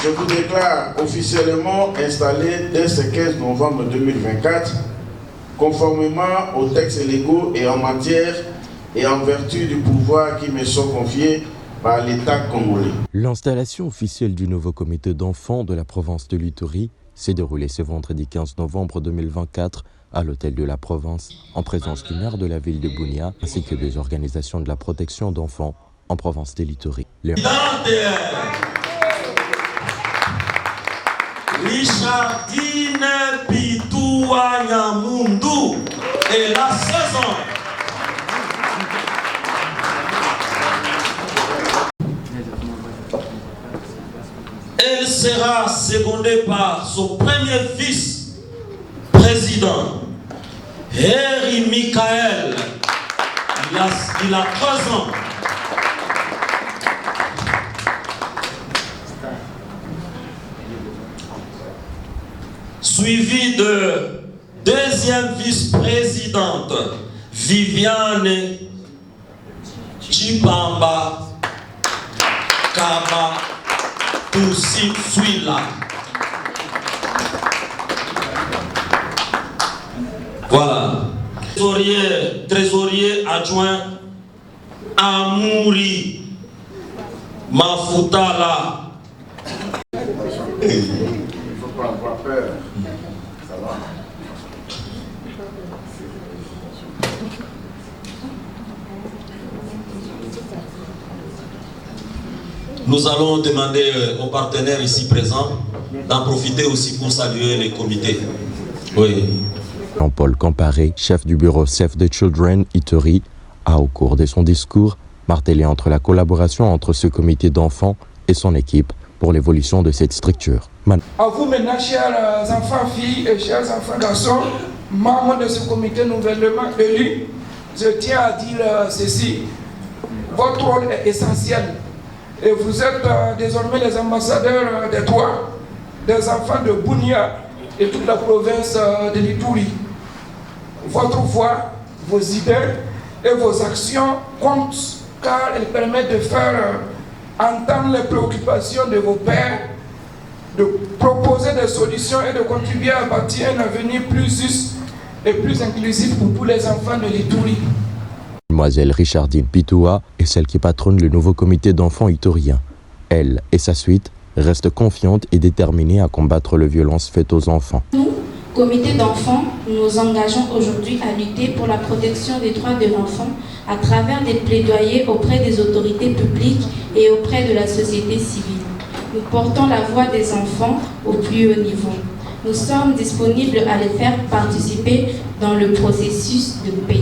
Je vous déclare officiellement installé dès ce 15 novembre 2024, conformément aux textes légaux et en matière et en vertu du pouvoir qui me sont confiés par l'État congolais. L'installation officielle du nouveau comité d'enfants de la province de l'Ituri s'est déroulée ce vendredi 15 novembre 2024 à l'hôtel de la province, en présence du maire de la ville de Bunia ainsi que des organisations de la protection d'enfants en province de l'Ituri. Richardine Pitoua Nyamundu et la saison. Elle sera secondée par son premier fils président, Harry Michael. Il a 3 ans. Suivi de deuxième vice-présidente, Viviane Chipamba Kama Tusi-Suila. Voilà. Trésorier adjoint Amouri Mafutala. Il ne faut pas avoir peur. Ça va. Nous allons demander aux partenaires ici présents d'en profiter aussi pour saluer les comités. Oui. Jean-Paul Camparé, chef du bureau Save the Children Ituri, a au cours de son discours martelé entre la collaboration entre ce comité d'enfants et son équipe pour l'évolution de cette structure. À vous maintenant, chers enfants, filles et chers enfants, garçons, membres de ce comité nouvellement élu, je tiens à dire ceci. Votre rôle est essentiel et vous êtes désormais les ambassadeurs des droits des enfants de Bunia et toute la province de l'Ituri. Votre voix, vos idées et vos actions comptent car elles permettent de faire entendre les préoccupations de vos pères, de proposer des solutions et de contribuer à bâtir un avenir plus juste et plus inclusif pour tous les enfants de l'Ituri. Mademoiselle Richardine Pitoua est celle qui patronne le nouveau comité d'enfants iturien. Elle et sa suite restent confiantes et déterminées à combattre les violences faites aux enfants. Nous, comité d'enfants, nous engageons aujourd'hui à lutter pour la protection des droits de l'enfant à travers des plaidoyers auprès des autorités publiques et auprès de la société civile. Nous portons la voix des enfants au plus haut niveau. Nous sommes disponibles à les faire participer dans le processus de paix.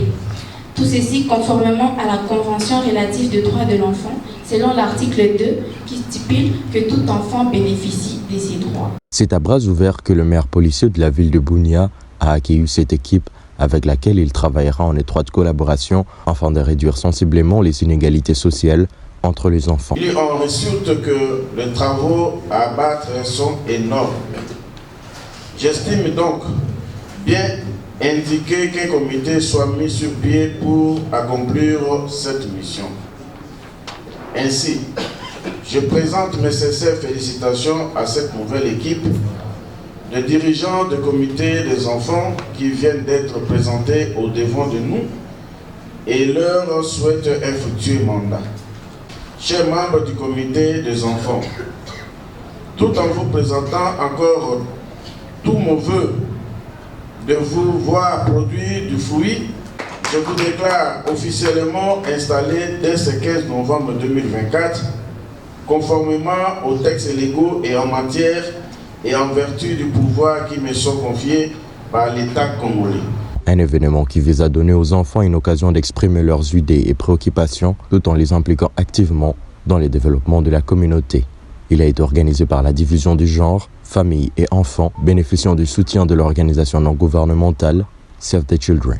Tout ceci conformément à la Convention relative des droits de l'enfant, selon l'article 2, qui stipule que tout enfant bénéficie de ses droits. C'est à bras ouverts que le maire policier de la ville de Bunia a accueilli cette équipe avec laquelle il travaillera en étroite collaboration afin de réduire sensiblement les inégalités sociales entre les enfants. Il en résulte que les travaux à abattre sont énormes. J'estime donc bien indiqué qu'un comité soit mis sur pied pour accomplir cette mission. Ainsi, je présente mes sincères félicitations à cette nouvelle équipe de dirigeants de comité des enfants qui viennent d'être présentés au devant de nous et leur souhaite un fructueux mandat. Chers membres du comité des enfants, tout en vous présentant encore tous mes voeux de vous voir produire du fruit, je vous déclare officiellement installé dès ce 15 novembre 2024, conformément aux textes légaux et en matière et en vertu du pouvoir qui me sont confiés par l'État congolais. Un événement qui vise à donner aux enfants une occasion d'exprimer leurs idées et préoccupations tout en les impliquant activement dans le développement de la communauté. Il a été organisé par la division du genre, famille et enfants bénéficiant du soutien de l'organisation non gouvernementale Save the Children.